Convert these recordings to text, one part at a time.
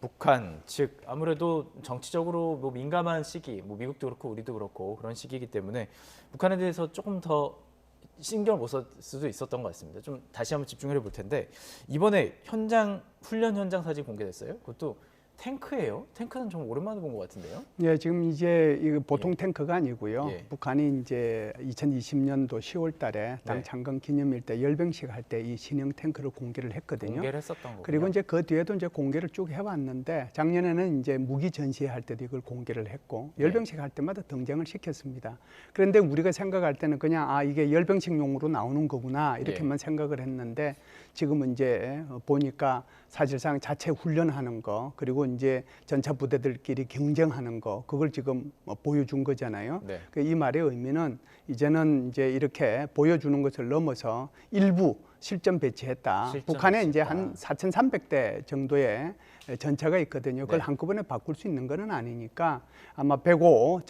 북한 즉 아무래도 정치적으로 뭐 민감한 시기, 뭐 미국도 그렇고 우리도 그렇고 그런 시기이기 때문에 북한에 대해서 조금 더 신경을 못 쓸 수도 있었던 것 같습니다. 좀 다시 한번 집중을 해볼 텐데 이번에 훈련 현장 사진 공개됐어요. 그것도 탱크예요. 탱크는 좀 오랜만에 본 것 같은데요. 예, 지금 이제 이거 보통 예. 탱크가 아니고요. 예. 북한이 이제 2020년도 10월 달에 당 네. 창건 기념일 때 열병식 할 때 이 신형 탱크를 공개를 했거든요. 공개를 했었던 거고요. 그리고 이제 그 뒤에도 이제 공개를 쭉 해왔는데 작년에는 이제 무기 전시회 할 때도 이걸 공개를 했고 네. 열병식 할 때마다 등장을 시켰습니다. 그런데 우리가 생각할 때는 그냥 이게 열병식용으로 나오는 거구나 이렇게만 생각을 했는데 지금은 이제 보니까 사실상 자체 훈련하는 거 그리고 이제 전차 부대들끼리 경쟁하는 거 그걸 지금 보여준 거잖아요. 네. 이 말의 의미는 이제는 이제 이렇게 보여주는 것을 넘어서 일부 실전 배치했다. 실전 북한에 이제 배치했다. 한 4,300대 정도의 전차가 있거든요. 그걸 네. 한꺼번에 바꿀 수 있는 건 아니니까 아마 105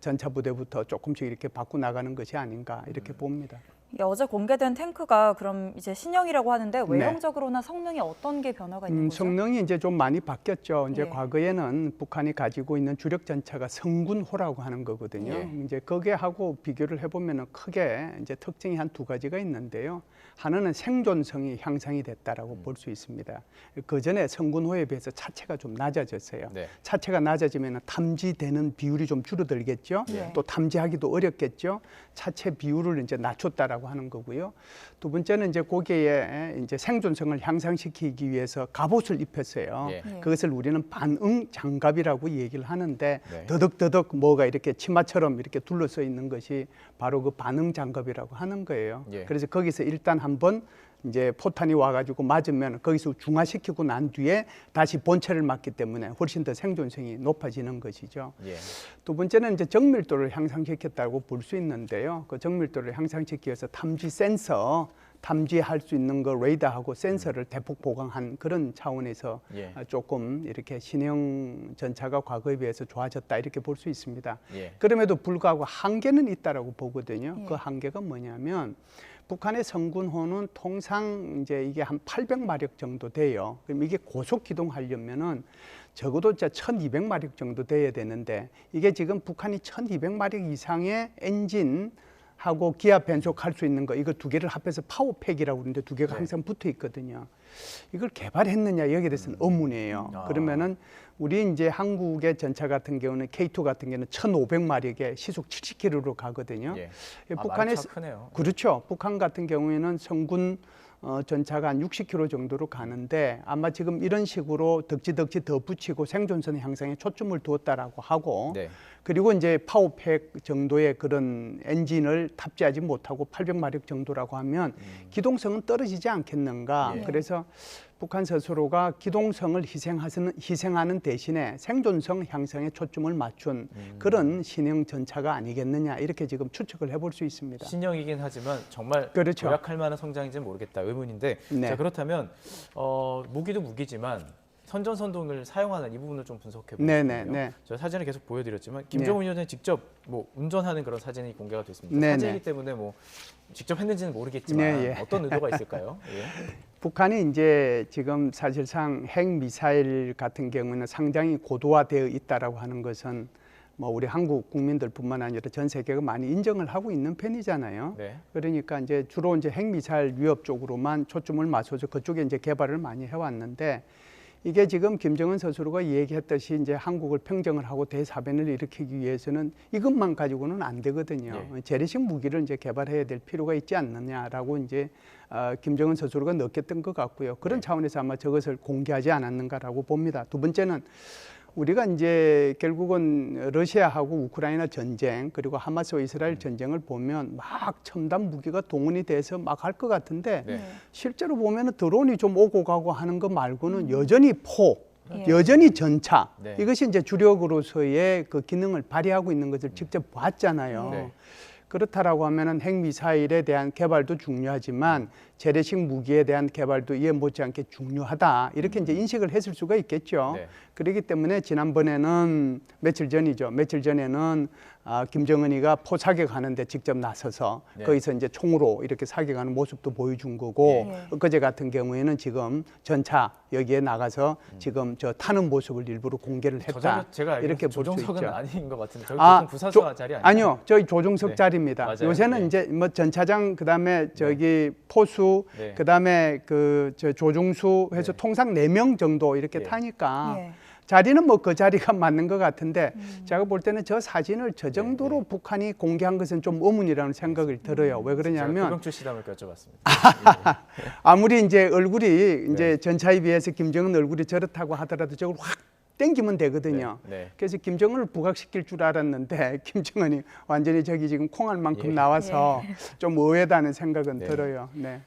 전차 부대부터 조금씩 이렇게 바꿔 나가는 것이 아닌가 이렇게 봅니다. 어제 공개된 탱크가 그럼 이제 신형이라고 하는데 외형적으로나 성능이 어떤 게 변화가 있는 거죠? 성능이 이제 좀 많이 바뀌었죠. 이제 예. 과거에는 북한이 가지고 있는 주력 전차가 성군호라고 하는 거거든요. 예. 이제 거기하고 비교를 해보면 크게 이제 특징이 한 두 가지가 있는데요. 하나는 생존성이 향상이 됐다라고 볼 수 있습니다. 그 전에 성군호에 비해서 차체가 좀 낮아졌어요. 네. 차체가 낮아지면 탐지되는 비율이 좀 줄어들겠죠. 예. 또 탐지하기도 어렵겠죠. 차체 비율을 이제 낮췄다라고 하는 거고요. 두 번째는 이제 거기에 이제 생존성을 향상시키기 위해서 갑옷을 입혔어요. 예. 예. 그것을 우리는 반응 장갑이라고 얘기를 하는데 네. 더덕더덕 뭐가 이렇게 치마처럼 이렇게 둘러서 있는 것이 바로 그 반응 장갑이라고 하는 거예요. 예. 그래서 거기서 일단 한번 이제 포탄이 와가지고 맞으면 거기서 중화시키고 난 뒤에 다시 본체를 맞기 때문에 훨씬 더 생존성이 높아지는 것이죠. 예. 두 번째는 이제 정밀도를 향상시켰다고 볼 수 있는데요. 그 정밀도를 향상시키기 위해서 탐지 센서, 탐지할 수 있는 그 레이더하고 센서를 대폭 보강한 그런 차원에서 예. 조금 이렇게 신형 전차가 과거에 비해서 좋아졌다 이렇게 볼 수 있습니다. 예. 그럼에도 불구하고 한계는 있다라고 보거든요. 예. 그 한계가 뭐냐면 북한의 성군호는 통상 이제 이게 한 800마력 정도 돼요. 그럼 이게 고속 기동하려면은 적어도 이제 1200마력 정도 돼야 되는데 이게 지금 북한이 1200마력 이상의 엔진 하고 기압 변속할 수 있는 거 이거 두 개를 합해서 파워팩이라고 그러는데 두 개가 네. 항상 붙어 있거든요. 이걸 개발했느냐 여기에 대해서는 의문이에요. 그러면은 우리 이제 한국의 전차 같은 경우는 K2 같은 경우는 1,500마력에 시속 70km로 가거든요. 예. 북한의 마력차 크네요. 그렇죠. 북한 같은 경우에는 성군 전차가 한 60km 정도로 가는데 아마 지금 이런 식으로 덕지덕지 더 붙이고 생존성 향상에 초점을 두었다라고 하고 네. 그리고 이제 파워팩 정도의 그런 엔진을 탑재하지 못하고 800마력 정도라고 하면 기동성은 떨어지지 않겠는가. 예. 그래서 북한 스스로가 기동성을 희생하는 대신에 생존성 향상에 초점을 맞춘 그런 신형 전차가 아니겠느냐 이렇게 지금 추측을 해볼 수 있습니다. 신형이긴 하지만 정말 그렇죠. 도약할 만한 성장인지는 모르겠다 의문인데 네. 자 그렇다면 무기도 무기지만 선전선동을 사용하는 이 부분을 좀 분석해 보겠습니다. 네네. 저 사진을 계속 보여드렸지만 김정은 위원장이 직접 뭐 운전하는 그런 사진이 공개가 됐습니다. 네네. 사진이기 때문에 뭐 직접 했는지는 모르겠지만 네, 예. 어떤 의도가 있을까요? 예. 북한이 이제 지금 사실상 핵 미사일 같은 경우는 상당히 고도화되어 있다라고 하는 것은 뭐 우리 한국 국민들뿐만 아니라 전 세계가 많이 인정을 하고 있는 편이잖아요. 네. 그러니까 이제 주로 이제 핵 미사일 위협 쪽으로만 초점을 맞춰서 그쪽에 이제 개발을 많이 해왔는데 이게 지금 김정은 스스로가 얘기했듯이 이제 한국을 평정을 하고 대사변을 일으키기 위해서는 이것만 가지고는 안 되거든요. 예. 재래식 무기를 이제 개발해야 될 필요가 있지 않느냐라고 이제 김정은 스스로가 느꼈던 것 같고요. 그런 차원에서 아마 저것을 공개하지 않았는가라고 봅니다. 두 번째는 우리가 이제 결국은 러시아하고 우크라이나 전쟁 그리고 하마스와 이스라엘 전쟁을 보면 막 첨단 무기가 동원이 돼서 막 할 것 같은데 네. 실제로 보면은 드론이 좀 오고 가고 하는 것 말고는 여전히 예. 여전히 전차 네. 이것이 이제 주력으로서의 그 기능을 발휘하고 있는 것을 직접 봤잖아요. 네. 그렇다라고 하면은 핵미사일에 대한 개발도 중요하지만 재래식 무기에 대한 개발도 이에 못지않게 중요하다. 이렇게 이제 인식을 했을 수가 있겠죠. 네. 그렇기 때문에 지난번에는 며칠 전에는 김정은이가 포 사격하는데 직접 나서서 네. 거기서 이제 총으로 이렇게 사격하는 모습도 보여준 거고 네. 엊그제 같은 경우에는 지금 전차 여기에 나가서 지금 저 타는 모습을 일부러 공개를 했다. 제가 알기로 이렇게 볼 수 조종석은 있죠. 아닌 것 같은데 저기 보통 부사수 자리 아니에요? 아니요, 저희 조종석 네. 자리입니다. 맞아요. 요새는 네. 이제 뭐 전차장 그다음에 저기 포수 네. 그다음에 저 조종수 해서 네. 통상 4명 정도 이렇게 예. 타니까 예. 자리는 뭐 그 자리가 맞는 것 같은데 제가 볼 때는 저 사진을 저 정도로 네. 북한이 공개한 것은 좀 의문이라는 생각이 들어요. 왜 제가 그러냐면 고병철 씨도 한번 여쭤봤습니다. 아무리 이제 얼굴이 이제 네. 전차에 비해서 김정은 얼굴이 저렇다고 하더라도 저걸 확 땡기면 되거든요. 네. 그래서 김정은을 부각시킬 줄 알았는데 김정은이 완전히 저기 지금 콩알만큼 예. 나와서 좀 의외다는 생각은 네. 들어요. 네.